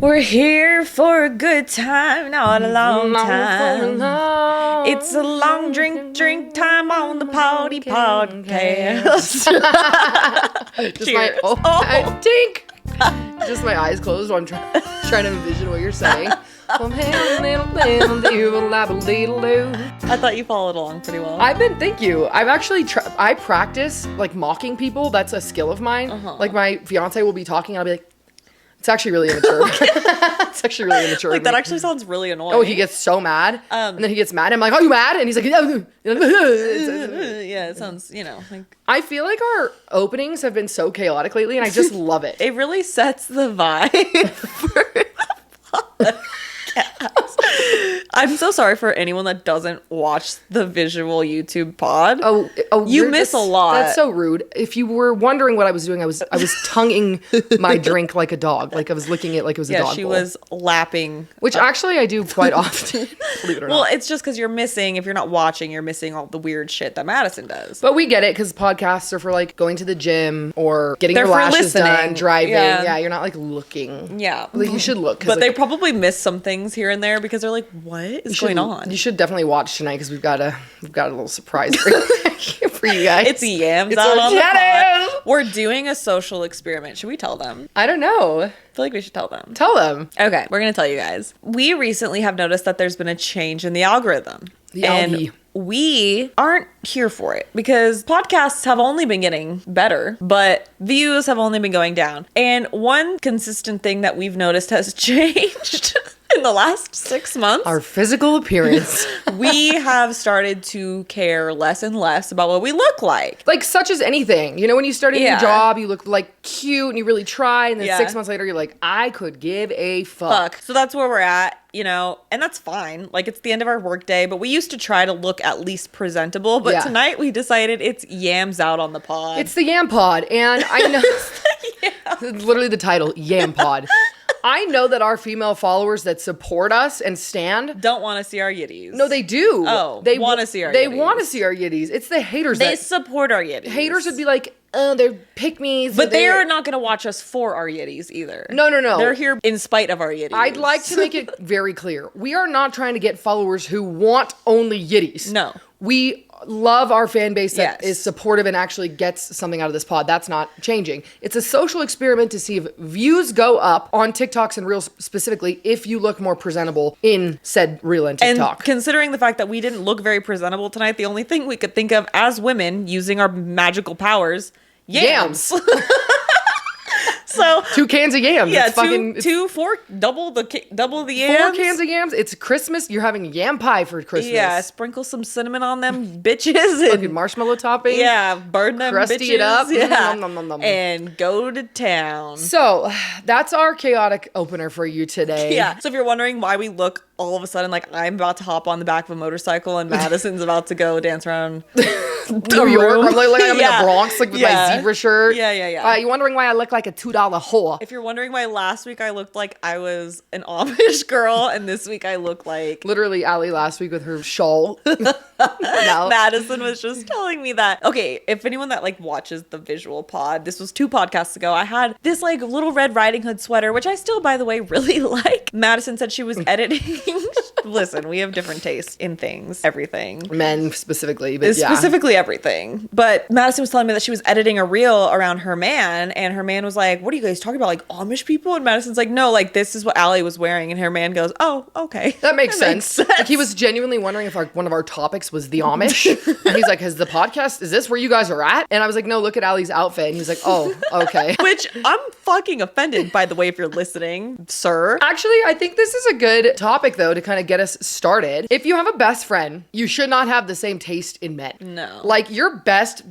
We're here for a good time, not a long time. It's a long drink time on the party podcast. Just my dink. Just my eyes closed while I'm trying to envision what you're saying. I thought you followed along pretty well. Thank you. I've actually, I practice like mocking people. That's a skill of mine. Like my fiance will be talking and I'll be like, it's actually really immature. It's actually really immature. Like that actually sounds really annoying. Oh, he gets so mad. And then he gets mad. And I'm like, oh, you mad? And he's like, yeah, it sounds, like. I feel like our openings have been so chaotic lately and I just love it. It really sets the vibe for the podcast. I'm so sorry for anyone that doesn't watch the visual YouTube pod. Oh, you miss a lot. That's so rude. If you were wondering what I was doing, I was tonguing my drink like a dog. Like I was licking it like it was a dog bowl. She was lapping. Which actually I do quite often. Believe it or not. Well, it's just because you're missing, if you're not watching, you're missing all the weird shit that Madison does. But we get it because podcasts are for like going to the gym or getting your lashes done, driving. Yeah, you're not like looking. Yeah. Like, you should look. But they probably miss some things here and there because they're like, what is going on? You should definitely watch tonight because we've got a little surprise for you guys. It's yams out on the pod. We're doing a social experiment. Should we tell them? I don't know. I feel like we should tell them. Tell them. Okay, we're going to tell you guys. We recently have noticed that there's been a change in the algorithm. And we aren't here for it because podcasts have only been getting better, but views have only been going down. And one consistent thing that we've noticed has changed in the last 6 months. Our physical appearance. We have started to care less and less about what we look like. Like such as anything. You know, when you start a new job, you look like cute and you really try. And then 6 months later, you're like, I could give a fuck. So that's where we're at. And that's fine. Like, it's the end of our workday, but we used to try to look at least presentable. But tonight we decided it's yams out on the pod. It's the yam pod. And I know, it's literally the title, yam pod. I know that our female followers that support us and stand don't want to see our yitties. No, they do. Oh, they want to see our yitties. They want to see our yitties. It's the haters they support our yitties. Haters would be like, they're pick-me's. But they're not going to watch us for our yitties either. No. They're here in spite of our yitties. I'd like to make it very clear. We are not trying to get followers who want only yitties. No. We love our fan base that is supportive and actually gets something out of this pod. That's not changing. It's a social experiment to see if views go up on TikToks and Reels specifically if you look more presentable in said Reel and TikTok. And considering the fact that we didn't look very presentable tonight, the only thing we could think of as women using our magical powers, yams. So 2 cans of yams. Yeah, it's double the yams. 4 cans of yams. It's Christmas. You're having yam pie for Christmas. Yeah, sprinkle some cinnamon on them bitches. Fucking marshmallow topping. Yeah, burn them crusty bitches. It up. Yeah. Nom, nom, nom. And go to town. So that's our chaotic opener for you today. Yeah. So if you're wondering why we look all of a sudden like I'm about to hop on the back of a motorcycle and Madison's about to go dance around New York. I'm like I'm in the Bronx like with my zebra shirt. Yeah. You wondering why I look like a $2 whore? If you're wondering why last week I looked like I was an Amish girl and this week I look like literally Allie last week with her shawl. Madison was just telling me that. Okay, if anyone that like watches the visual pod, this was 2 podcasts ago, I had this like little Red Riding Hood sweater, which I still, by the way, really like. Madison said she was editing. Listen, we have different tastes in things, everything. Men specifically, but specifically everything. But Madison was telling me that she was editing a reel around her man, and her man was like, what are you guys talking about, like Amish people? And Madison's like, no, like this is what Allie was wearing. And her man goes, oh, okay. That makes sense. Like he was genuinely wondering if one of our topics was the Amish. And he's like, is this where you guys are at? And I was like, no, look at Allie's outfit. And he's like, oh, okay. Which I'm fucking offended, by the way, if you're listening, sir. Actually, I think this is a good topic, though, to kind of get us started. If you have a best friend, you should not have the same taste in men. No. Like your best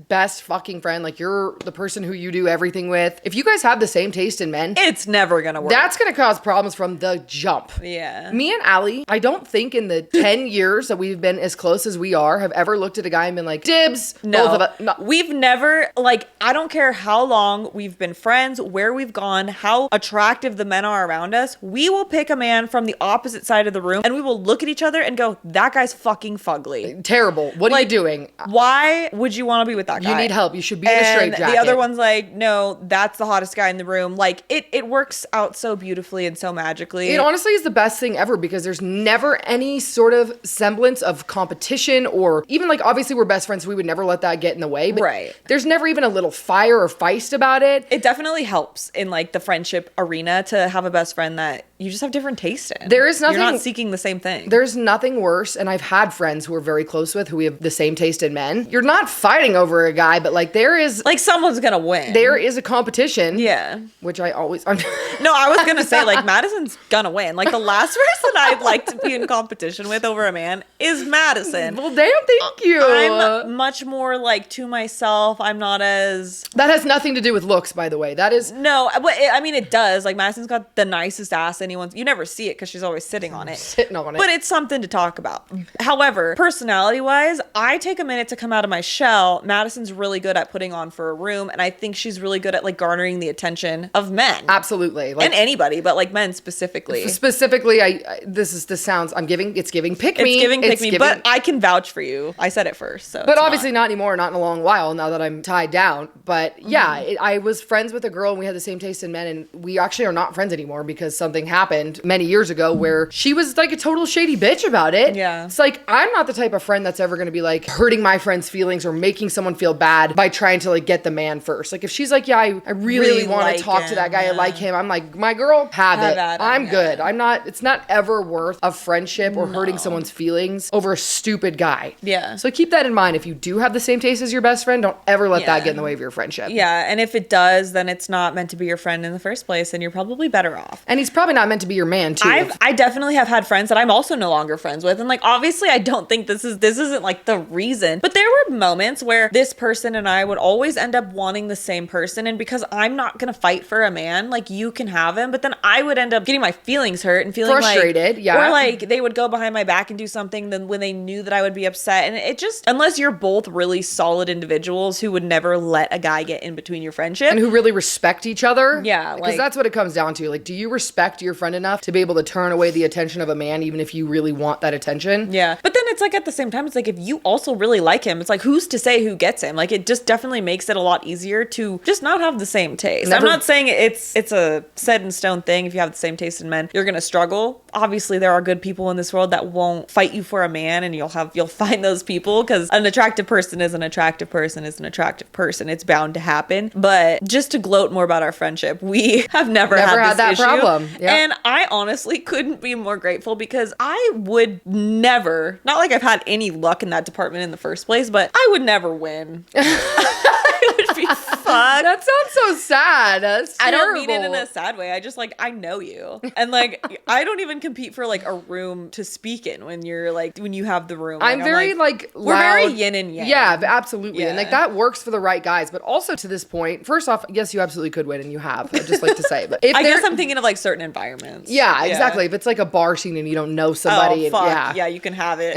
fucking friend, like you're the person who you do everything with. If you guys have the same taste in men, it's never gonna work. That's gonna cause problems from the jump. Yeah. Me and Allie, I don't think in the 10 years that we've been as close as we are, have ever looked at a guy and been like, dibs. No. Both of us. No. We've never, like, I don't care how long we've been friends, where we've gone, how attractive the men are around us. We will pick a man from the opposite side of the room and we will will look at each other and go, that guy's fucking fugly. Terrible. What are you doing? Why would you want to be with that guy? You need help. You should be in a straitjacket. The other one's like, no, that's the hottest guy in the room. Like, it works out so beautifully and so magically. It honestly is the best thing ever because there's never any sort of semblance of competition or even like, obviously we're best friends, so we would never let that get in the way. But right. There's never even a little fire or feist about it. It definitely helps in like the friendship arena to have a best friend that you just have different taste in. There is nothing. You're not seeking the same thing. There's nothing worse, and I've had friends who are very close with who we have the same taste in men. You're not fighting over a guy, but like there is like someone's gonna win. There is a competition. Yeah. Which I always No, I was gonna say like Madison's gonna win. Like the last person I'd like to be in competition with over a man is Madison. Well, damn, thank you. I'm much more like to myself. I'm not as. That has nothing to do with looks, by the way. That is no, but I mean it does. Like Madison's got the nicest ass anyone's. You never see it because she's always sitting on it. But it's something to talk about. However, personality-wise, I take a minute to come out of my shell. Madison's really good at putting on for a room, and I think she's really good at like garnering the attention of men. Absolutely, like, and anybody, but like men specifically. Specifically, this sounds. It's giving pick me. It's giving pick me, but I can vouch for you. I said it first, so. But obviously not anymore. Not in a long while. Now that I'm tied down. But yeah, I was friends with a girl, and we had the same taste in men, and we actually are not friends anymore because something happened many years ago where she was like a total shady bitch about it. Yeah. It's like, I'm not the type of friend that's ever going to be like hurting my friend's feelings or making someone feel bad by trying to like get the man first. Like if she's like, yeah, I really want to talk to that guy. Yeah. I like him. I'm like, my girl, have it. I'm good. It's not ever worth a friendship or hurting someone's feelings over a stupid guy. Yeah. So keep that in mind. If you do have the same taste as your best friend, don't ever let that get in the way of your friendship. Yeah. And if it does, then it's not meant to be your friend in the first place and you're probably better off. And he's probably not meant to be your man too. I definitely have had friends that I'm also no longer friends with. And like, obviously I don't think this isn't like the reason, but there were moments where this person and I would always end up wanting the same person. And because I'm not going to fight for a man, like you can have him, but then I would end up getting my feelings hurt and feeling frustrated. Like, yeah. Or like they would go behind my back and do something then when they knew that I would be upset. And it just, unless you're both really solid individuals who would never let a guy get in between your friendship. And who really respect each other. Yeah. Because that's what it comes down to. Like, do you respect your friend enough to be able to turn away the attention of a man even if you really want that attention? Yeah. But then it's like at the same time, it's like if you also really like him, it's like who's to say who gets him? Like it just definitely makes it a lot easier to just not have the same taste. I'm not saying it's a set in stone thing. If you have the same taste in men, you're gonna struggle. Obviously, there are good people in this world that won't fight you for a man, and you'll find those people because an attractive person is an attractive person is an attractive person. It's bound to happen. But just to gloat more about our friendship, we have never had that issue. Problem. Yep. And I honestly couldn't be more grateful because I would never, not like I've had any luck in that department in the first place, but I would never win. It would be fun. That sounds so sad. That's terrible. I don't mean it in a sad way. I just like, I know you. And like, I don't even compete for like a room to speak in when you have the room. I'm very like loud. We're very yin and yang. Yeah, absolutely. Yeah. And like that works for the right guys. But also to this point, first off, yes, you absolutely could win and you have. I'd just like to say. But if I guess I'm thinking of like certain environments. Yeah, exactly. If it's like a bar scene and you don't know somebody. Oh, fuck. Yeah, you can have it.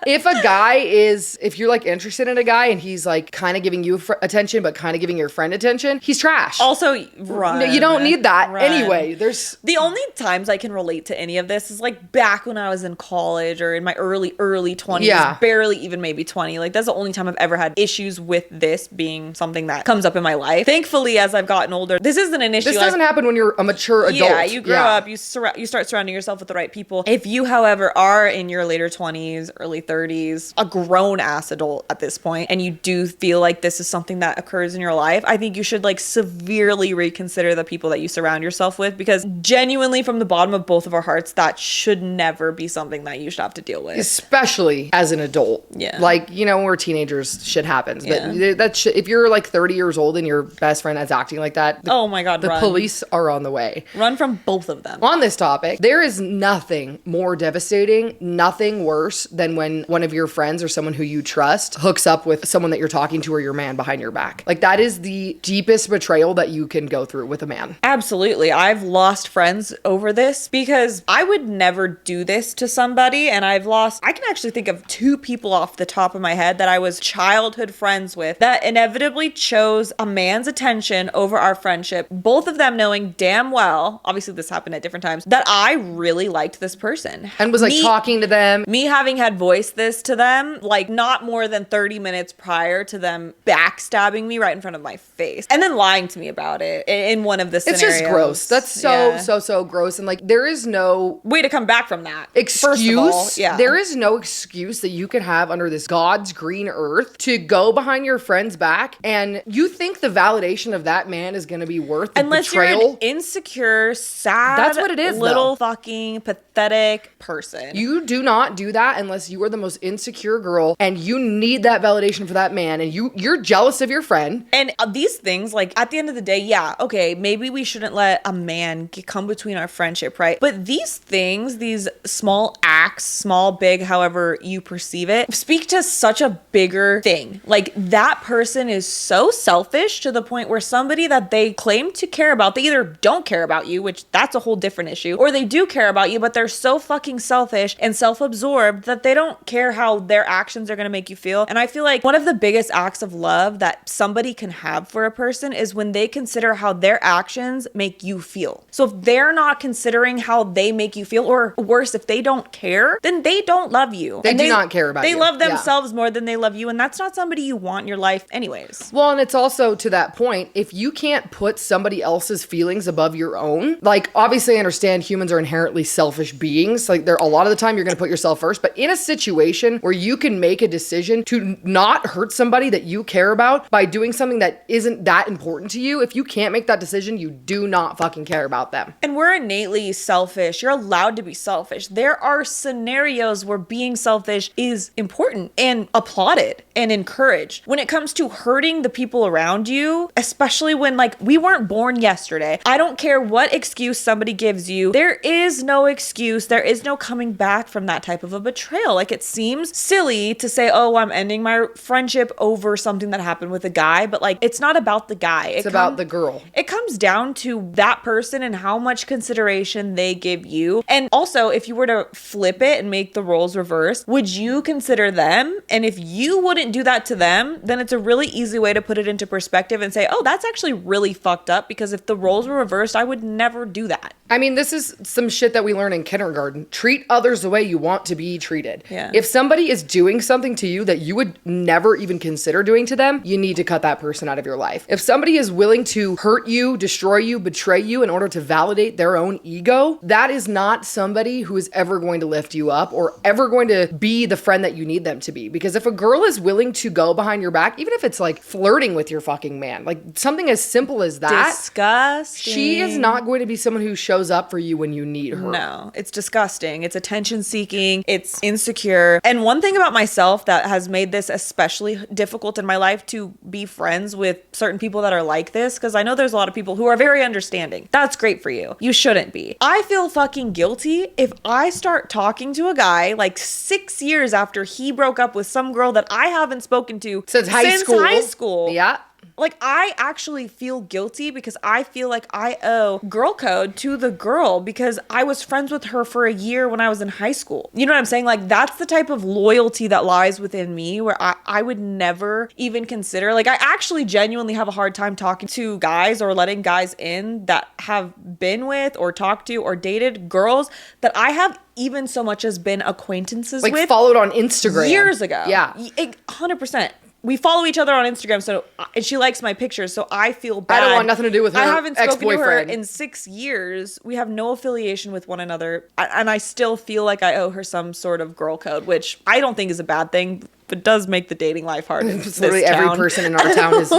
If you're like interested in a guy and he's like kind of giving you attention, but kind of giving your friend attention, he's trash. Also, run. No, you don't need that anyway. There's the only times I can relate to any of this is like back when I was in college or in my early 20s, barely even maybe 20. Like that's the only time I've ever had issues with this being something that comes up in my life. Thankfully, as I've gotten older, this isn't an issue. This doesn't happen when you're a mature adult. Yeah, you grow up, you start surrounding yourself with the right people. If you, however, are in your later 20s, early 30s, a grown ass adult at this point, and you do feel like this is something that occurs in your life, I think you should like severely reconsider the people that you surround yourself with, because genuinely from the bottom of both of our hearts, that should never be something that you should have to deal with. Especially as an adult. Yeah. Like, you know, when we're teenagers, shit happens. Yeah. But if you're like 30 years old and your best friend is acting like that, oh my God, the police are on the way. Run from both of them. On this topic, there is nothing more devastating, nothing worse than when one of your friends or someone who you trust hooks up with someone that you're talking to or your man behind your back. Like that is the deepest betrayal that you can go through with a man. Absolutely. I've lost friends over this because I would never do this to somebody. And I can actually think of 2 people off the top of my head that I was childhood friends with that inevitably chose a man's attention over our friendship. Both of them knowing damn well, obviously this happened at different times, that I really liked this person. And was like talking to them. Me having had voiced this to them, like not more than 30 minutes prior to them backstabbing me right in front of my face. And then lying to me about it in one of the scenarios. It's just gross. That's so gross. And like, there is no way to come back from that. Excuse. First of all, There is no excuse that you can have under this God's green earth to go behind your friend's back and you think the validation of that man is going to be worth the unless betrayal. You're an insecure, sad, that's what it is, little fucking pathetic person. You do not do that unless you are the most insecure girl and you need that validation for that man and you're jealous of your friend. And these things, like at the end of the day, yeah, okay, maybe we shouldn't let a man come between our friendship, right? But these things, these small acts, small, big, however you perceive it, speak to such a bigger thing. Like that person is so selfish to the point where somebody that they claim to care about, they either don't care about you, which that's a whole different issue, or they do care about you, but they're so fucking selfish and self-absorbed that they don't care how their actions are going to make you feel. And I feel like one of the biggest acts of love that somebody can have for a person is when they consider how their actions make you feel. So if they're not considering how they make you feel, or worse, if they don't care, then they don't love you. They do not care about you. They love themselves more than they love you. And that's not somebody you want in your life anyways. Well, and it's also to that point, if you can't put somebody else's feelings above your own, like obviously I understand humans are inherently selfish beings. Like a lot of the time you're going to put yourself first, but in a situation where you can make a decision to not hurt somebody that you care about by doing something that isn't that important to you, if you can't make that decision, you do not fucking care about them. And we're innately selfish. You're allowed to be selfish. There are scenarios where being selfish is important and applauded and encouraged. When it comes to hurting the people around you, especially when like we weren't born yesterday, I don't care what excuse somebody gives you. There is no excuse. There is no coming back from that type of a betrayal. Like it seems silly to say, oh, I'm ending my friendship over something that happened with a guy, but like it's not about the guy. It's about the girl. It comes down to that person and how much consideration they give you. And also, if you were to flip it and make the roles reverse, would you consider them? And if you wouldn't do that to them, then it's a really easy way to put it into perspective and say, oh, that's actually really fucked up, because if the roles were reversed, I would never do that. I mean, this is some shit that we learn in kindergarten. Treat others the way you want to be treated. Yeah. If somebody is doing something to you that you would never even consider doing to them, you need to cut that person out of your life. If somebody is willing to hurt you, destroy you, betray you in order to validate their own ego, that is not somebody who is ever going to lift you up or ever going to be the friend that you need them to be. Because if a girl is willing to go behind your back, even if it's like flirting with your fucking man, like something as simple as that, disgusting. She is not going to be someone who shows up for you when you need her. No, it's disgusting. It's attention seeking. It's insecure. And one thing about myself that has made this especially difficult in my life to be friends with certain people that are like this, because I know there's a lot of people who are very understanding. That's great for you. You shouldn't be. I feel fucking guilty if I start talking to a guy like 6 years after he broke up with some girl that I haven't spoken to since high school. Yeah. Like, I actually feel guilty because I feel like I owe girl code to the girl because I was friends with her for a year when I was in high school. You know what I'm saying? Like, that's the type of loyalty that lies within me where I would never even consider. Like, I actually genuinely have a hard time talking to guys or letting guys in that have been with or talked to or dated girls that I have even so much as been acquaintances with. Like, followed on Instagram. Years ago. Yeah. 100%. We follow each other on Instagram, and she likes my pictures, so I feel bad. I don't want nothing to do with her. I haven't spoken to her ex-boyfriend. in 6 years. We have no affiliation with one another, and I still feel like I owe her some sort of girl code, which I don't think is a bad thing, but does make the dating life hard in this literally town. Every person in our town is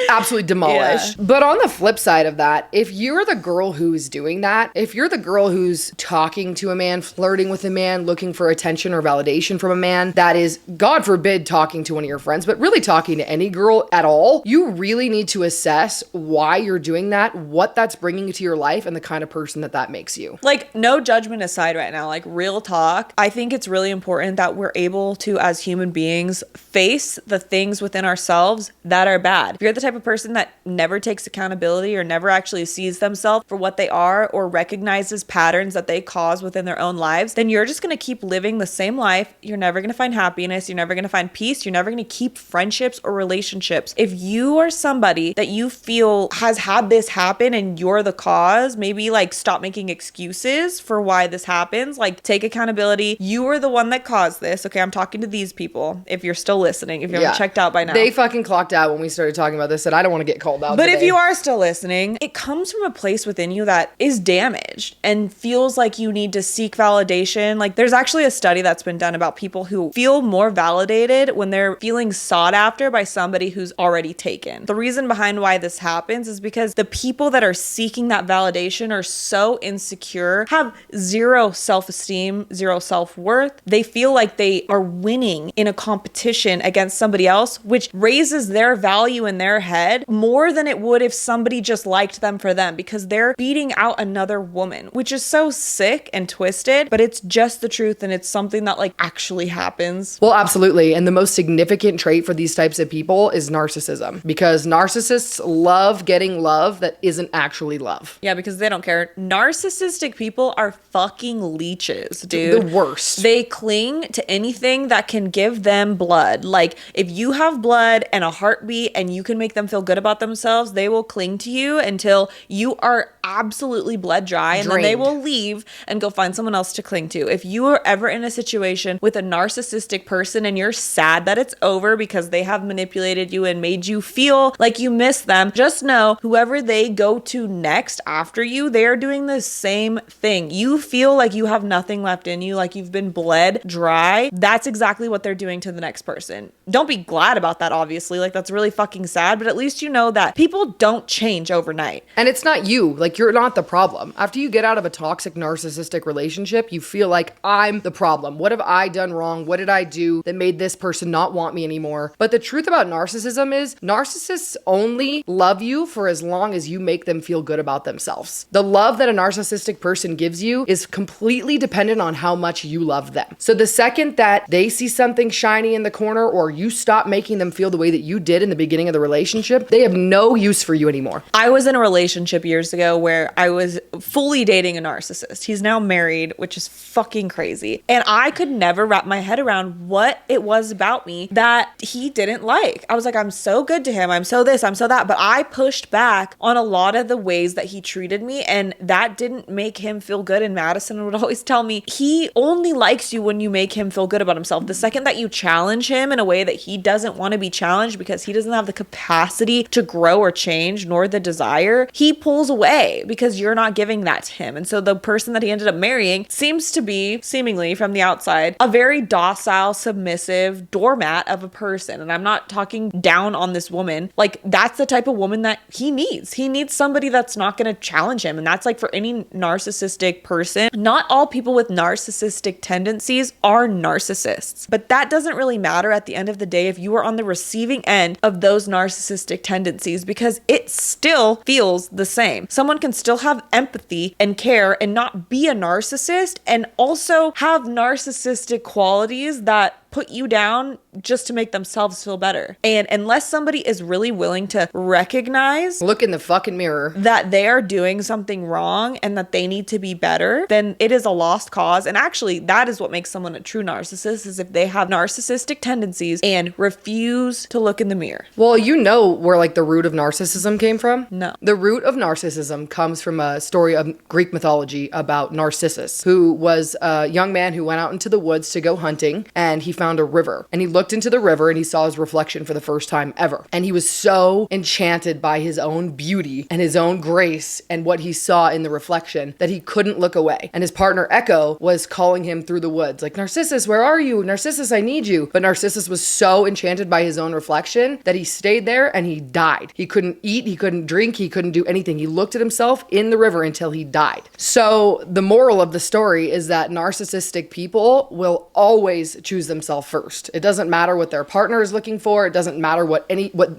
absolutely demolished. Yeah. But on the flip side of that, if you're the girl who's doing that, if you're the girl who's talking to a man, flirting with a man, looking for attention or validation from a man, that is, God forbid, talking to one of your friends, but really talking to any girl at all, you really need to assess why you're doing that, what that's bringing to your life, and the kind of person that makes you. Like, no judgment aside right now, like real talk, I think it's really important that we're able to, as human beings, beings face the things within ourselves that are bad. If you're the type of person that never takes accountability or never actually sees themselves for what they are or recognizes patterns that they cause within their own lives, then you're just going to keep living the same life. You're never going to find happiness. You're never going to find peace. You're never going to keep friendships or relationships. If you are somebody that you feel has had this happen and you're the cause, maybe like stop making excuses for why this happens. Like take accountability. You were the one that caused this. Okay, I'm talking to these people. If you're still listening, if you haven't checked out by now. They fucking clocked out when we started talking about this, and I don't want to get called out But today. if you are still listening, it comes from a place within you that is damaged and feels like you need to seek validation. Like there's actually a study that's been done about people who feel more validated when they're feeling sought after by somebody who's already taken. The reason behind why this happens is because the people that are seeking that validation are so insecure, have zero self-esteem, zero self-worth. They feel like they are winning in a competition against somebody else, which raises their value in their head more than it would if somebody just liked them for them, because they're beating out another woman, which is so sick and twisted, but it's just the truth, and it's something that like actually happens. Well, absolutely. And the most significant trait for these types of people is narcissism, because narcissists love getting love that isn't actually love. Yeah, because they don't care. Narcissistic people are fucking leeches, dude. The worst. They cling to anything that can give them blood. Like if you have blood and a heartbeat and you can make them feel good about themselves, they will cling to you until you are absolutely blood dry, and then they will leave and go find someone else to cling to. If you are ever in a situation with a narcissistic person and you're sad that it's over because they have manipulated you and made you feel like you miss them, just know whoever they go to next after you, they are doing the same thing. You feel like you have nothing left in you, like you've been bled dry. That's exactly what they're doing to the next person. Don't be glad about that, obviously. Like that's really fucking sad, but at least you know that people don't change overnight. And it's not you. Like you're not the problem. After you get out of a toxic narcissistic relationship, you feel like I'm the problem. What have I done wrong? What did I do that made this person not want me anymore? But the truth about narcissism is narcissists only love you for as long as you make them feel good about themselves. The love that a narcissistic person gives you is completely dependent on how much you love them. So the second that they see something shiny in the corner, or you stop making them feel the way that you did in the beginning of the relationship, they have no use for you anymore. I was in a relationship years ago where I was fully dating a narcissist. He's now married, which is fucking crazy. And I could never wrap my head around what it was about me that he didn't like. I was like, I'm so good to him. I'm so this, I'm so that. But I pushed back on a lot of the ways that he treated me, and that didn't make him feel good. And Madison would always tell me, he only likes you when you make him feel good about himself. The second that you challenge him in a way that he doesn't want to be challenged because he doesn't have the capacity to grow or change, nor the desire, he pulls away because you're not giving that to him. And so the person that he ended up marrying seems to be, seemingly from the outside, a very docile, submissive doormat of a person. And I'm not talking down on this woman. Like, that's the type of woman that he needs. He needs somebody that's not going to challenge him. And that's like for any narcissistic person. Not all people with narcissistic tendencies are narcissists, but that doesn't really matter at the end of the day if you are on the receiving end of those narcissistic tendencies, because it still feels the same. Someone can still have empathy and care and not be a narcissist, and also have narcissistic qualities that put you down just to make themselves feel better. And unless somebody is really willing to recognize, look in the fucking mirror, that they are doing something wrong and that they need to be better, then it is a lost cause. And actually, that is what makes someone a true narcissist, is if they have narcissistic tendencies and refuse to look in the mirror. Well, you know where like the root of narcissism came from? No. The root of narcissism comes from a story of Greek mythology about Narcissus, who was a young man who went out into the woods to go hunting, and he found a river, and he looked into the river and he saw his reflection for the first time ever. And he was so enchanted by his own beauty and his own grace and what he saw in the reflection that he couldn't look away. And his partner Echo was calling him through the woods, like, Narcissus, where are you? Narcissus, I need you. But Narcissus was so enchanted by his own reflection that he stayed there and he died. He couldn't eat, he couldn't drink, he couldn't do anything. He looked at himself in the river until he died. So the moral of the story is that narcissistic people will always choose themselves themselves first. It doesn't matter what their partner is looking for. It doesn't matter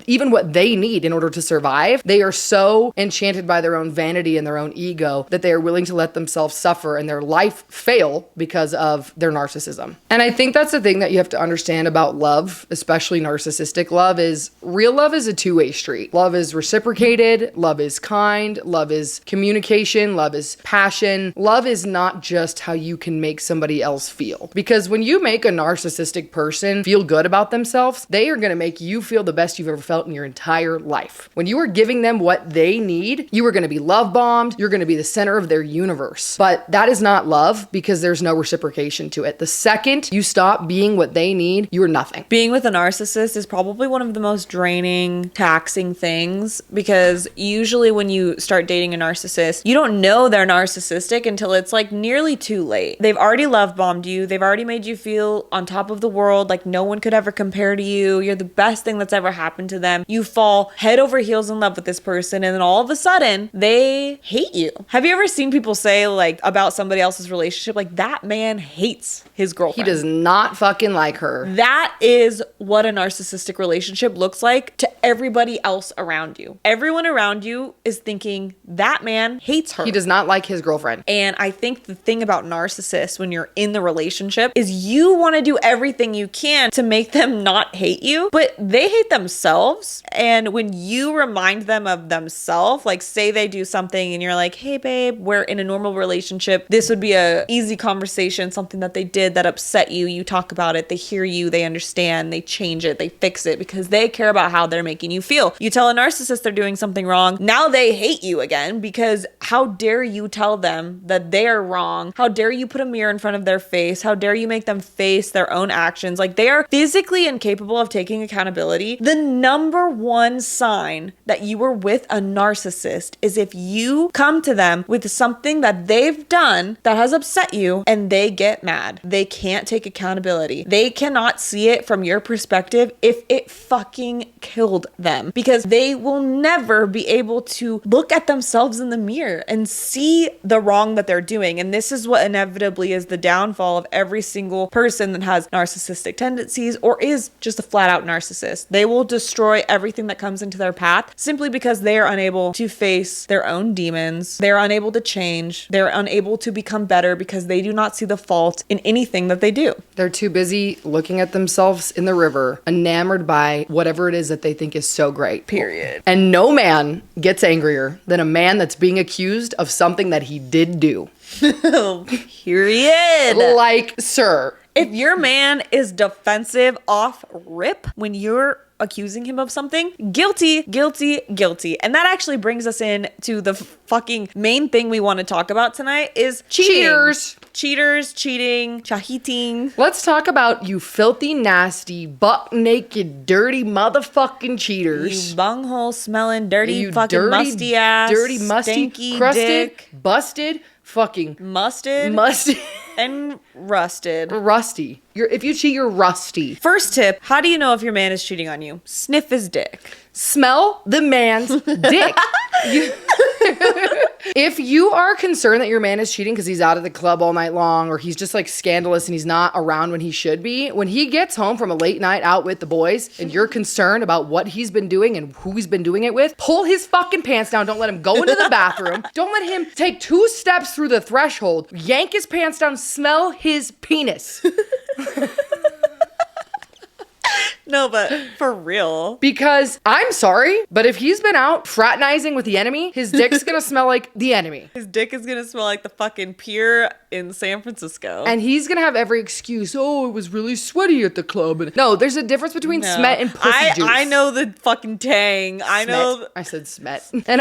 even what they need in order to survive. They are so enchanted by their own vanity and their own ego that they are willing to let themselves suffer and their life fail because of their narcissism. And I think that's the thing that you have to understand about love, especially narcissistic love, is real love is a two-way street. Love is reciprocated. Love is kind. Love is communication. Love is passion. Love is not just how you can make somebody else feel. Because when you make a narcissistic person feel good about themselves, they are going to make you feel the best you've ever felt in your entire life. When you are giving them what they need, you are going to be love bombed. You're going to be the center of their universe. But that is not love because there's no reciprocation to it. The second you stop being what they need, you are nothing. Being with a narcissist is probably one of the most draining, taxing things because usually when you start dating a narcissist, you don't know they're narcissistic until it's like nearly too late. They've already love bombed you. They've already made you feel on top of the world, like no one could ever compare to you. You're the best thing that's ever happened to them. You fall head over heels in love with this person and then all of a sudden they hate you. Have you ever seen people say like about somebody else's relationship, like that man hates his girlfriend. He does not fucking like her. That is what a narcissistic relationship looks like to everybody else around you. Everyone around you is thinking that man hates her. He does not like his girlfriend. And I think the thing about narcissists when you're in the relationship is you want to do everything you can to make them not hate you, but they hate themselves. And when you remind them of themselves, like say they do something and you're like, hey babe, we're in a normal relationship. This would be a easy conversation, something that they did that upset you. You talk about it, they hear you, they understand, they change it, they fix it because they care about how they're making you feel. You tell a narcissist they're doing something wrong. Now they hate you again because how dare you tell them that they're wrong? How dare you put a mirror in front of their face? How dare you make them face their own actions? Like they are physically incapable of taking accountability. The number one sign that you were with a narcissist is if you come to them with something that they've done that has upset you and they get mad. They can't take accountability. They cannot see it from your perspective if it fucking killed them because they will never be able to look at themselves in the mirror and see the wrong that they're doing. And this is what inevitably is the downfall of every single person that has narcissistic tendencies or is just a flat out narcissist. They will destroy everything that comes into their path simply because they are unable to face their own demons. They're unable to change. They're unable to become better because they do not see the fault in anything that they do. They're too busy looking at themselves in the river, enamored by whatever it is that they think is so great. Period. And no man gets angrier than a man that's being accused of something that he did do. Period. Like, sir. If your man is defensive off rip when you're accusing him of something, guilty, guilty, guilty. And that actually brings us in to the fucking main thing we want to talk about tonight is cheating. Cheaters, cheating, chahiting. Let's talk about you filthy, nasty, butt-naked, dirty motherfucking cheaters. You bunghole smelling, dirty, fucking musty ass. Dirty, musty, stinky crusted, dick. Busted, fucking musted and rusted. Rusty. If you cheat, you're rusty. First tip, how do you know if your man is cheating on you? Sniff his dick. Smell the man's dick. If you are concerned that your man is cheating because he's out of the club all night long or he's just like scandalous and he's not around when he should be, when he gets home from a late night out with the boys and you're concerned about what he's been doing and who he's been doing it with, pull his fucking pants down. Don't let him go into the bathroom. Don't let him take 2 steps through the threshold. Yank his pants down. Smell his penis. No, but for real. Because I'm sorry, but if he's been out fraternizing with the enemy, his dick's gonna smell like the enemy. His dick is gonna smell like the fucking pier in San Francisco. And he's gonna have every excuse. Oh, it was really sweaty at the club. No, there's a difference between smet and pussy juice. I know the fucking tang. I know. I said smet. And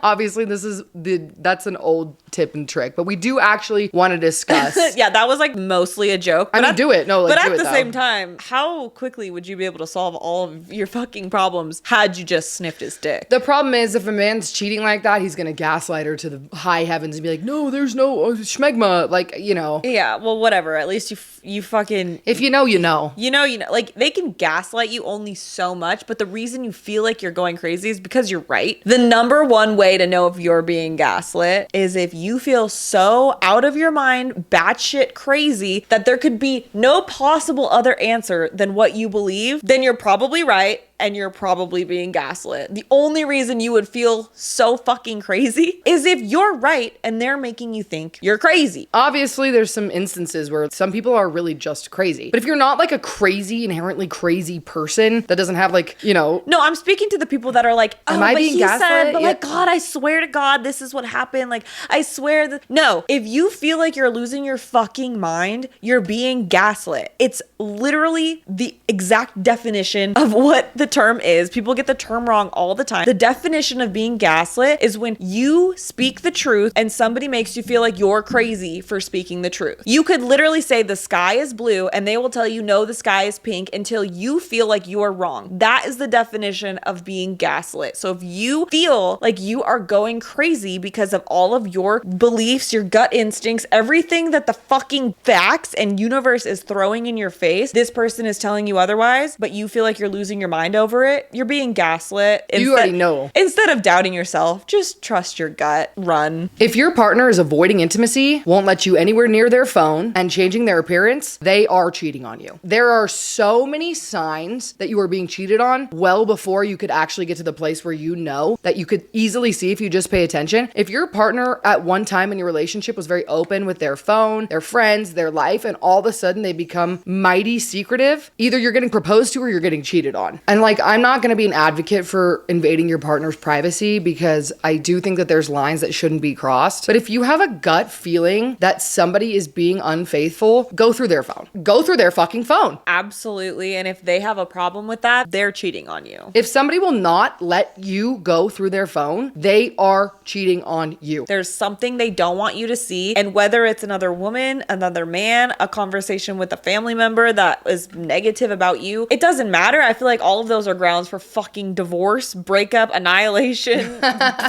obviously that's an old tip and trick, but we do actually want to discuss. Yeah, that was like mostly a joke. I mean, do it. No, like, but do at it, the though. same time, how quickly would you be able to solve all of your fucking problems had you just sniffed his dick. The problem is, if a man's cheating like that, he's gonna gaslight her to the high heavens and be like, no, there's no schmegma. Like, you know. Yeah, well, whatever. At least you fucking... If you know, you know. You know. Like, they can gaslight you only so much, but the reason you feel like you're going crazy is because you're right. The number one way to know if you're being gaslit is if you feel so out of your mind, batshit crazy, that there could be no possible other answer than what you believe, then you're probably right. And you're probably being gaslit. The only reason you would feel so fucking crazy is if you're right and they're making you think you're crazy. Obviously, there's some instances where some people are really just crazy. But if you're not like a crazy, inherently crazy person that doesn't have like, you know... No, I'm speaking to the people that are like, oh, am I being gaslit? But like, God, I swear to God, this is what happened. Like, I swear that... No, if you feel like you're losing your fucking mind, you're being gaslit. It's literally the exact definition of what the term is. People get the term wrong all the time. The definition of being gaslit is when you speak the truth and somebody makes you feel like you're crazy for speaking the truth. You could literally say the sky is blue and they will tell you no, the sky is pink until you feel like you are wrong. That is the definition of being gaslit. So if you feel like you are going crazy because of all of your beliefs, your gut instincts, everything that the fucking facts and universe is throwing in your face, this person is telling you otherwise, but you feel like you're losing your mind over it, you're being gaslit. You already know. Instead of doubting yourself, just trust your gut. Run. If your partner is avoiding intimacy, won't let you anywhere near their phone, and changing their appearance, they are cheating on you. There are so many signs that you are being cheated on well before you could actually get to the place where you know that you could easily see if you just pay attention. If your partner at one time in your relationship was very open with their phone, their friends, their life, and all of a sudden they become mighty secretive, either you're getting proposed to or you're getting cheated on. And like, I'm not going to be an advocate for invading your partner's privacy because I do think that there's lines that shouldn't be crossed. But if you have a gut feeling that somebody is being unfaithful, go through their phone. Go through their fucking phone. Absolutely. And if they have a problem with that, they're cheating on you. If somebody will not let you go through their phone, they are cheating on you. There's something they don't want you to see. And whether it's another woman, another man, a conversation with a family member that is negative about you, it doesn't matter. I feel like all of those are grounds for fucking divorce, breakup, annihilation,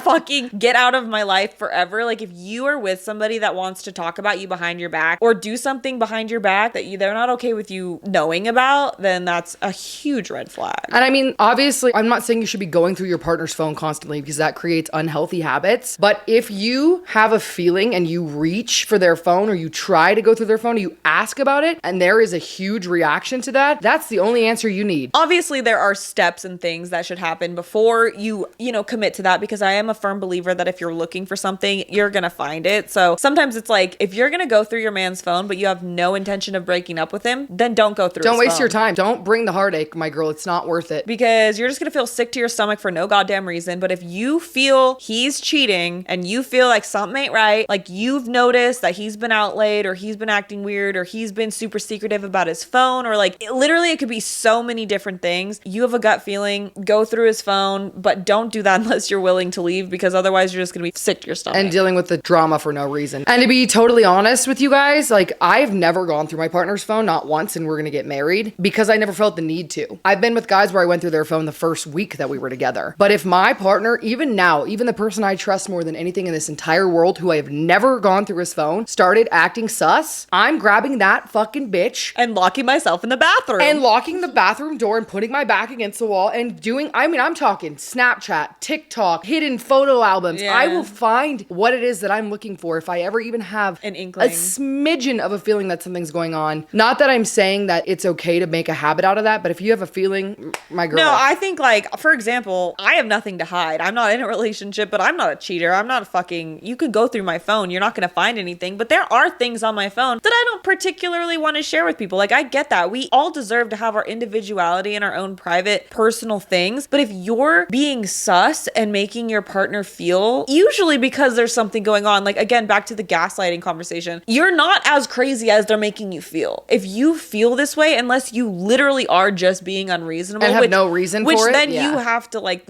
fucking get out of my life forever. Like, if you are with somebody that wants to talk about you behind your back or do something behind your back that they're not okay with you knowing about, then that's a huge red flag. And I mean, obviously, I'm not saying you should be going through your partner's phone constantly because that creates unhealthy habits. But if you have a feeling and you reach for their phone or you try to go through their phone or you ask about it and there is a huge reaction to that, that's the only answer you need. Obviously, there are steps and things that should happen before you commit to that, because I am a firm believer that if you're looking for something, you're going to find it. So sometimes it's like, if you're going to go through your man's phone, but you have no intention of breaking up with him, then don't go through his phone. Don't waste your time. Don't bring the heartache, my girl. It's not worth it. Because you're just going to feel sick to your stomach for no goddamn reason. But if you feel he's cheating and you feel like something ain't right, like you've noticed that he's been out late or he's been acting weird or he's been super secretive about his phone, or like literally it could be so many different things. You have a gut feeling, go through his phone, but don't do that unless you're willing to leave, because otherwise you're just going to be sick to your stomach. And dealing with the drama for no reason. And to be totally honest with you guys, like, I've never gone through my partner's phone, not once, and we're going to get married, because I never felt the need to. I've been with guys where I went through their phone the first week that we were together. But if my partner, even now, even the person I trust more than anything in this entire world, who I have never gone through his phone, started acting sus, I'm grabbing that fucking bitch and locking myself in the bathroom. And locking the bathroom door and putting my back against the wall and doing, I mean, I'm talking Snapchat, TikTok, hidden photo albums. Yeah. I will find what it is that I'm looking for if I ever even have an inkling, a smidgen of a feeling that something's going on. Not that I'm saying that it's okay to make a habit out of that, but if you have a feeling, my girl. No, I think, like, for example, I have nothing to hide. I'm not in a relationship, but I'm not a cheater. I'm not a fucking, you could go through my phone. You're not going to find anything, but there are things on my phone that I don't particularly want to share with people. Like, I get that. We all deserve to have our individuality and our own private, personal things. But if you're being sus and making your partner feel, usually because there's something going on, like, again, back to the gaslighting conversation, you're not as crazy as they're making you feel. If you feel this way, unless you literally are just being unreasonable and have no reason for it, which then you have to, like,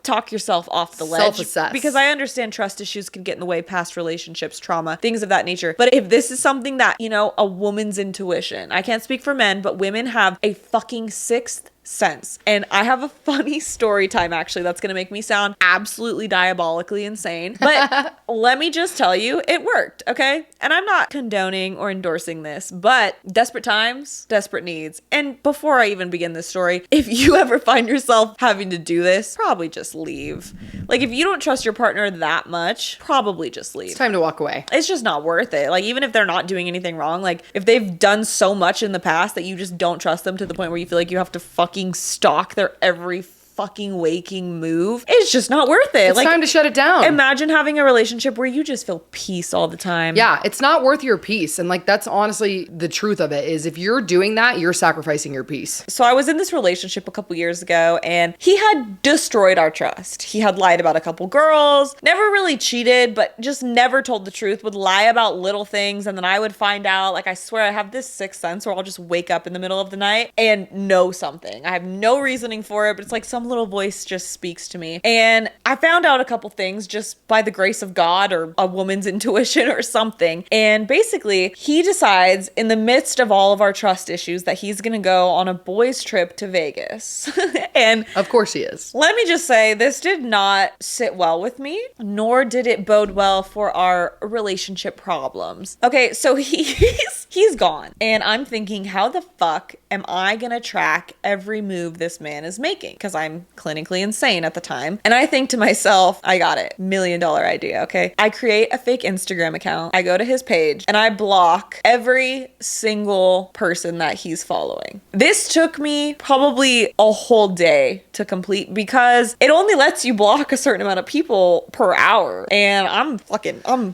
talk yourself off the ledge. Self-assess. Because I understand trust issues can get in the way, past relationships, trauma, things of that nature. But if this is something that, a woman's intuition, I can't speak for men, but women have a fucking sixth sense. And I have a funny story time actually that's going to make me sound absolutely diabolically insane. But let me just tell you, it worked, okay? And I'm not condoning or endorsing this, but desperate times, desperate needs. And before I even begin this story, if you ever find yourself having to do this, probably just leave. Like, if you don't trust your partner that much, probably just leave. It's time to walk away. It's just not worth it. Like, even if they're not doing anything wrong, like, if they've done so much in the past that you just don't trust them to the point where you feel like you have to fucking stalk their every fucking waking move, it's just not worth it. It's like, time to shut it down. Imagine having a relationship where you just feel peace all the time. Yeah, it's not worth your peace. And like, that's honestly the truth of it, is if you're doing that, you're sacrificing your peace. So I was in this relationship a couple years ago and he had destroyed our trust. He had lied about a couple girls, never really cheated, but just never told the truth, would lie about little things. And then I would find out, like, I swear I have this sixth sense where I'll just wake up in the middle of the night and know something. I have no reasoning for it, but it's like some little voice just speaks to me. And I found out a couple things just by the grace of God or a woman's intuition or something. And basically, he decides in the midst of all of our trust issues that he's going to go on a boys' trip to Vegas. And of course he is. Let me just say, this did not sit well with me, nor did it bode well for our relationship problems. Okay, so he's gone. And I'm thinking, how the fuck am I going to track every move this man is making? Because I'm clinically insane at the time. And I think to myself, I got it. $1 million idea, okay? I create a fake Instagram account. I go to his page and I block every single person that he's following. This took me probably a whole day to complete because it only lets you block a certain amount of people per hour. And I'm block. And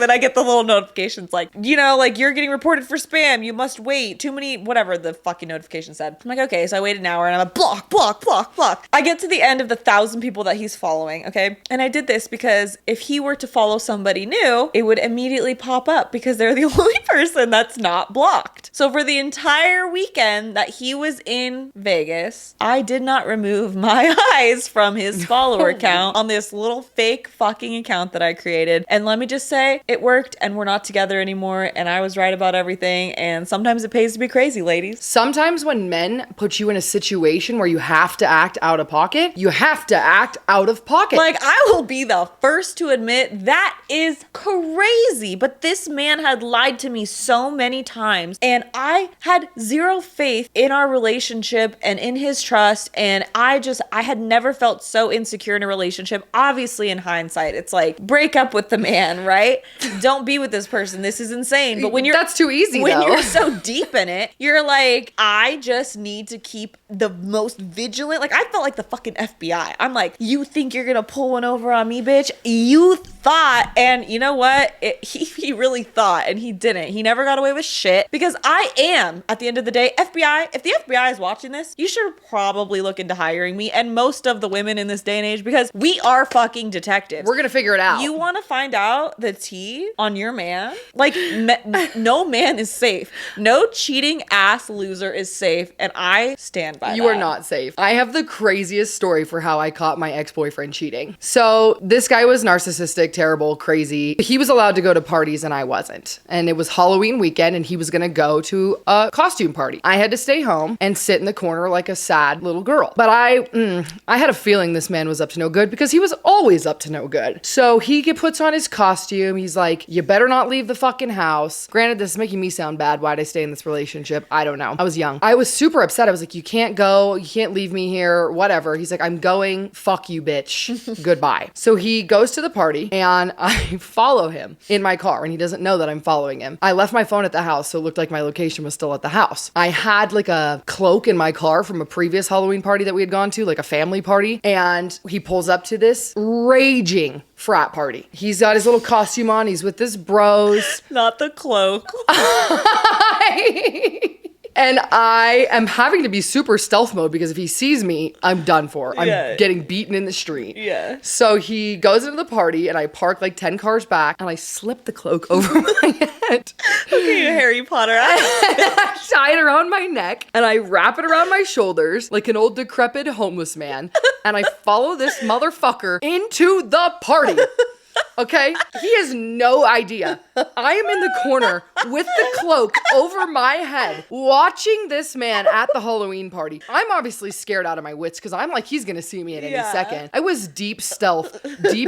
then I get the little notifications like, like, you're getting reported for spam. You must wait. Too many, whatever the fucking notification said. I'm like, okay, so I wait an hour and I'm like, block. I get to the end of the 1,000 people that he's following, okay? And I did this because if he were to follow somebody new, it would immediately pop up because they're the only person that's not blocked. So for the entire weekend that he was in Vegas, I did not remove my eyes from his follower count on this little fake fucking account that I created. And let me just say, it worked and we're not together anymore and I was right about everything. And sometimes it pays to be crazy, ladies. Sometimes when men put you in a situation where you have to act out of pocket, you have to act out of pocket. Like, I will be the first to admit that is crazy. But this man had lied to me so many times and I had zero faith in our relationship and in his trust. And I had never felt so insecure in a relationship. Obviously, in hindsight, it's like, break up with the man, right? Don't be with this person. This is insane. But that's too easy, when you're so deep in it, you're like, I just need to keep the most vigilant. Like, I felt like the fucking FBI. I'm like, you think you're gonna pull one over on me, bitch? You thought. And you know what? He really thought, and he didn't. He never got away with shit because I am, at the end of the day, FBI. If the FBI is watching this, you should probably look into hiring me and most of the women in this day and age because we are fucking detectives. We're gonna figure it out. You want to find out the tea on your man? Like, no man is safe. No cheating ass loser is safe, and I stand by that. You are not safe. I have the craziest story for how I caught my ex-boyfriend cheating. So this guy was narcissistic, terrible, crazy. He was allowed to go to parties and I wasn't. And it was Halloween weekend and he was gonna go to a costume party. I had to stay home and sit in the corner like a sad little girl. But I had a feeling this man was up to no good because he was always up to no good. So he puts on his costume. He's like, you better not leave the fucking house. Granted, this is making me sound bad. Why'd I stay in this relationship? I don't know. I was young. I was super upset. I was like, you can't go. You can't leave me here. Whatever. He's like, I'm going. Fuck you, bitch. Goodbye. So he goes to the party and I follow him in my car and he doesn't know that I'm following him. I left my phone at the house, so it looked like my location was still at the house. I had like a cloak in my car from a previous Halloween party that we had gone to, like a family party. And he pulls up to this raging frat party. He's got his little costume on. He's with his bros. Not the cloak. And I am having to be super stealth mode because if he sees me, I'm done for. I'm getting beaten in the street. Yeah. So he goes into the party and I park like 10 cars back and I slip the cloak over my head. Okay, Harry Potter. I tie it around my neck and I wrap it around my shoulders like an old decrepit homeless man. And I follow this motherfucker into the party. Okay? He has no idea. I am in the corner with the cloak over my head, watching this man at the Halloween party. I'm obviously scared out of my wits because I'm like, he's gonna see me at any second. I was deep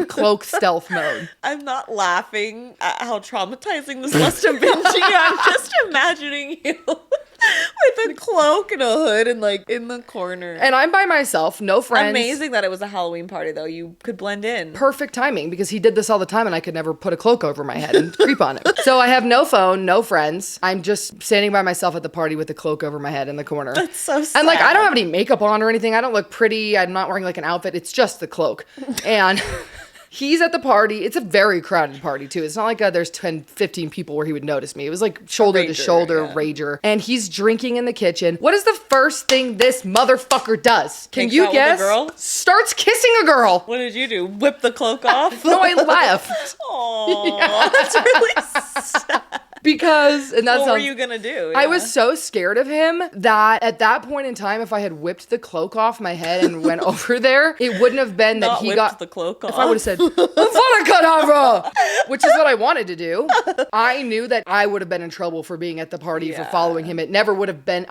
cloak stealth mode. I'm not laughing at how traumatizing this must have been to you. I'm just imagining you with a cloak and a hood and like in the corner. And I'm by myself, no friends. Amazing that it was a Halloween party though. You could blend in. Perfect timing because he did this all the time and I could never put a cloak over my head and creep on him. So I have no phone, no friends. I'm just standing by myself at the party with a cloak over my head in the corner. That's so sad. And like, I don't have any makeup on or anything. I don't look pretty. I'm not wearing like an outfit. It's just the cloak. And he's at the party. It's a very crowded party too. It's not like there's 10, 15 people where he would notice me. It was like shoulder to shoulder rager. And he's drinking in the kitchen. What is the first thing this motherfucker does? Can you guess? Girl? Starts kissing a girl. What did you do? Whip the cloak off? No, I left. Oh, that's really sad. Because, and that's what were you gonna do? I was so scared of him that at that point in time, if I had whipped the cloak off my head and went over there, it wouldn't have been that he got the cloak off. If I would have said, Kadabra, which is what I wanted to do, I knew that I would have been in trouble for being at the party, for following him. I never would have been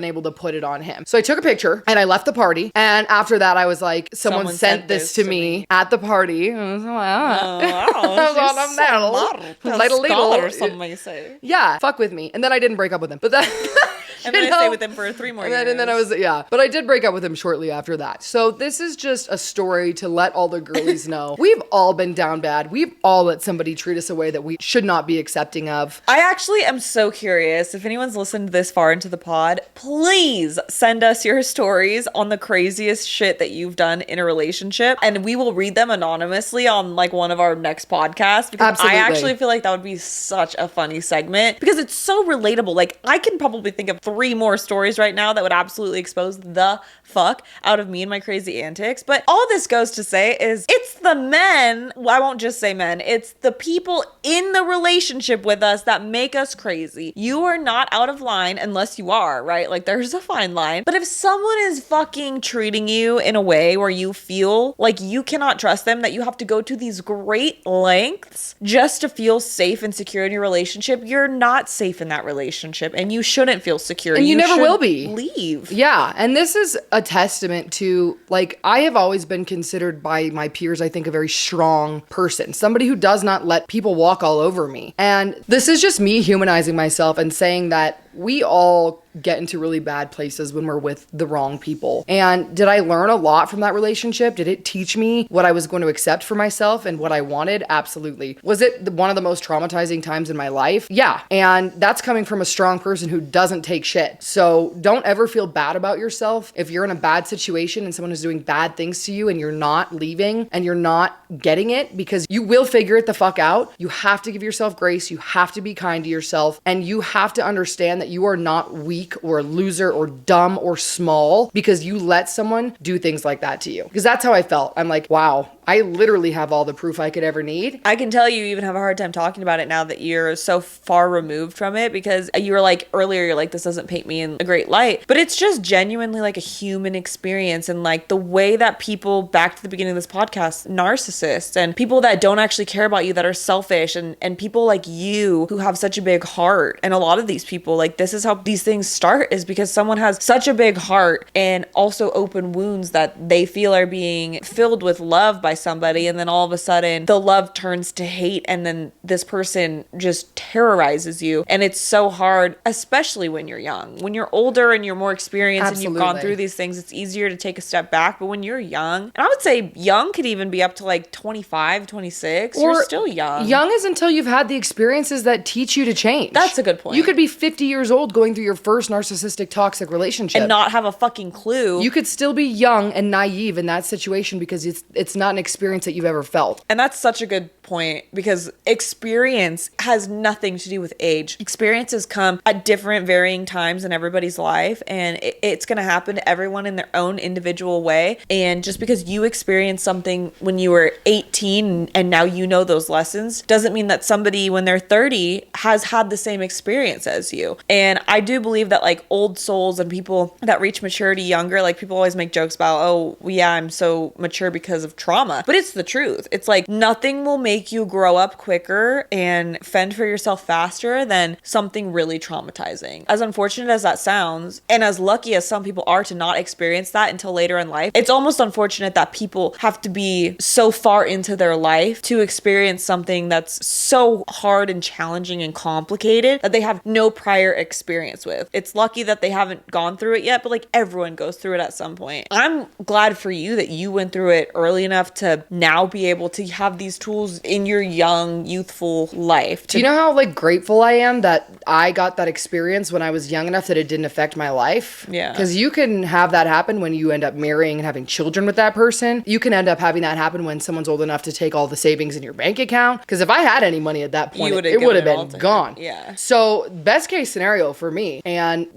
able to put it on him. So I took a picture and I left the party. And after that, I was like, someone sent this to me at the party. I was or something may say. Yeah, fuck with me. And then I didn't break up with him. But then and then I stayed with him for 3 more years. And then I was, but I did break up with him shortly after that. So this is just a story to let all the girlies know. We've all been down bad. We've all let somebody treat us a way that we should not be accepting of. I actually am so curious. If anyone's listened this far into the pod, please send us your stories on the craziest shit that you've done in a relationship. And we will read them anonymously on like one of our next podcasts. Because Absolutely. I actually feel like that would be such a funny segment because it's so relatable. Like I can probably think of 3 more stories right now that would absolutely expose the fuck out of me and my crazy antics. But all this goes to say is it's the men, well, I won't just say men, it's the people in the relationship with us that make us crazy. You are not out of line unless you are, right? Like there's a fine line. But if someone is fucking treating you in a way where you feel like you cannot trust them, that you have to go to these great lengths just to feel safe and secure in your relationship, you're not safe in that relationship and you shouldn't feel secure. And you never will be. Leave. Yeah. And this is a testament to, like, I have always been considered by my peers, I think, a very strong person. Somebody who does not let people walk all over me. And this is just me humanizing myself and saying that we all get into really bad places when we're with the wrong people. And did I learn a lot from that relationship? Did it teach me what I was going to accept for myself and what I wanted? Absolutely. Was it one of the most traumatizing times in my life? Yeah. And that's coming from a strong person who doesn't take shit. So don't ever feel bad about yourself. If you're in a bad situation and someone is doing bad things to you and you're not leaving and you're not getting it, because you will figure it the fuck out. You have to give yourself grace. You have to be kind to yourself. And you have to understand that you are not weak or a loser or dumb or small because you let someone do things like that to you. Because that's how I felt. I'm like, wow, I literally have all the proof I could ever need. I can tell you even have a hard time talking about it now that you're so far removed from it, because you were like earlier, you're like, this doesn't paint me in a great light, but it's just genuinely like a human experience. And like the way that people, back to the beginning of this podcast, narcissists and people that don't actually care about you, that are selfish, and people like you who have such a big heart. And a lot of these people, like, this is how these things start, is because someone has such a big heart and also open wounds that they feel are being filled with love by somebody, and then all of a sudden the love turns to hate, and then this person just terrorizes you. And it's so hard, especially when you're young. When you're older and you're more experienced and you've gone through these things, it's easier to take a step back. But when you're young, and I would say young could even be up to like 25, 26, you're still young. Young is until you've had the experiences that teach you to change. That's a good point. You could be 50 years old going through your first narcissistic toxic relationship and not have a fucking clue. You could still be young and naive in that situation because it's not an experience that you've ever felt. And that's such a good point, because experience has nothing to do with age. Experiences come at different varying times in everybody's life, and it's going to happen to everyone in their own individual way. And just because you experienced something when you were 18 and now you know those lessons doesn't mean that somebody when they're 30 has had the same experience as you. And I do believe that like old souls and people that reach maturity younger, like people always make jokes about, oh yeah, I'm so mature because of trauma, but it's the truth. It's like nothing will make make you grow up quicker and fend for yourself faster than something really traumatizing. As unfortunate as that sounds, and as lucky as some people are to not experience that until later in life, it's almost unfortunate that people have to be so far into their life to experience something that's so hard and challenging and complicated that they have no prior experience with. It's lucky that they haven't gone through it yet, but like everyone goes through it at some point. I'm glad for you that you went through it early enough to now be able to have these tools in your young, youthful life. Do you know how like grateful I am that I got that experience when I was young enough that it didn't affect my life? Yeah. Because you can have that happen when you end up marrying and having children with that person. You can end up having that happen when someone's old enough to take all the savings in your bank account. Because if I had any money at that point, it would have been gone. Yeah. So best case scenario for me, and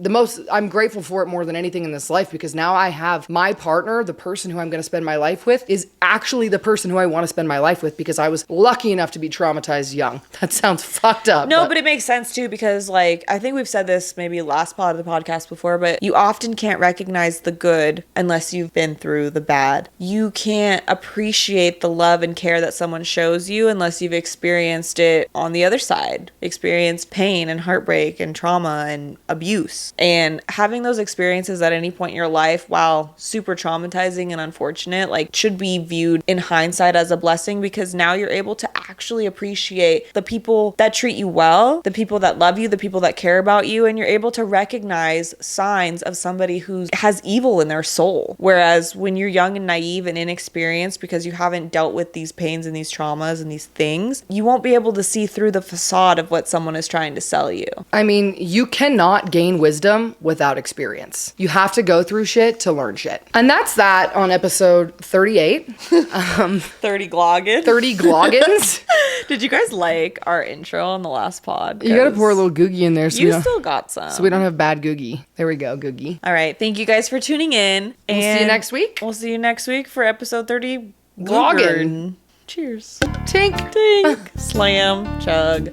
I'm grateful for it more than anything in this life, because now I have my partner, the person who I'm going to spend my life with, is actually the person who I want to spend my life with, because I was lucky enough to be traumatized young. That sounds fucked up. No, but it makes sense too, because like, I think we've said this maybe last part of the podcast before, but you often can't recognize the good unless you've been through the bad. You can't appreciate the love and care that someone shows you unless you've experienced it on the other side, experienced pain and heartbreak and trauma and abuse. And having those experiences at any point in your life, while super traumatizing and unfortunate, like should be viewed in hindsight as a blessing, because now you're able to actually appreciate the people that treat you well, the people that love you, the people that care about you, and you're able to recognize signs of somebody who has evil in their soul. Whereas when you're young and naive and inexperienced, because you haven't dealt with these pains and these traumas and these things, you won't be able to see through the facade of what someone is trying to sell you. I mean, you cannot gain wisdom without experience. You have to go through shit to learn shit. And that's that on episode 38. 30 gloggins. 30 gloggins. Did you guys like our intro on the last pod? You gotta pour a little googie in there. You still got some. So we don't have bad googie. There we go, googie. All right. Thank you guys for tuning in. We'll see you next week. We'll see you next week for episode 30 gloggin. Cheers. Tink. Tink. Slam. Chug.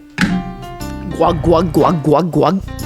Gwug, gwug, gwug, gwug, gwug.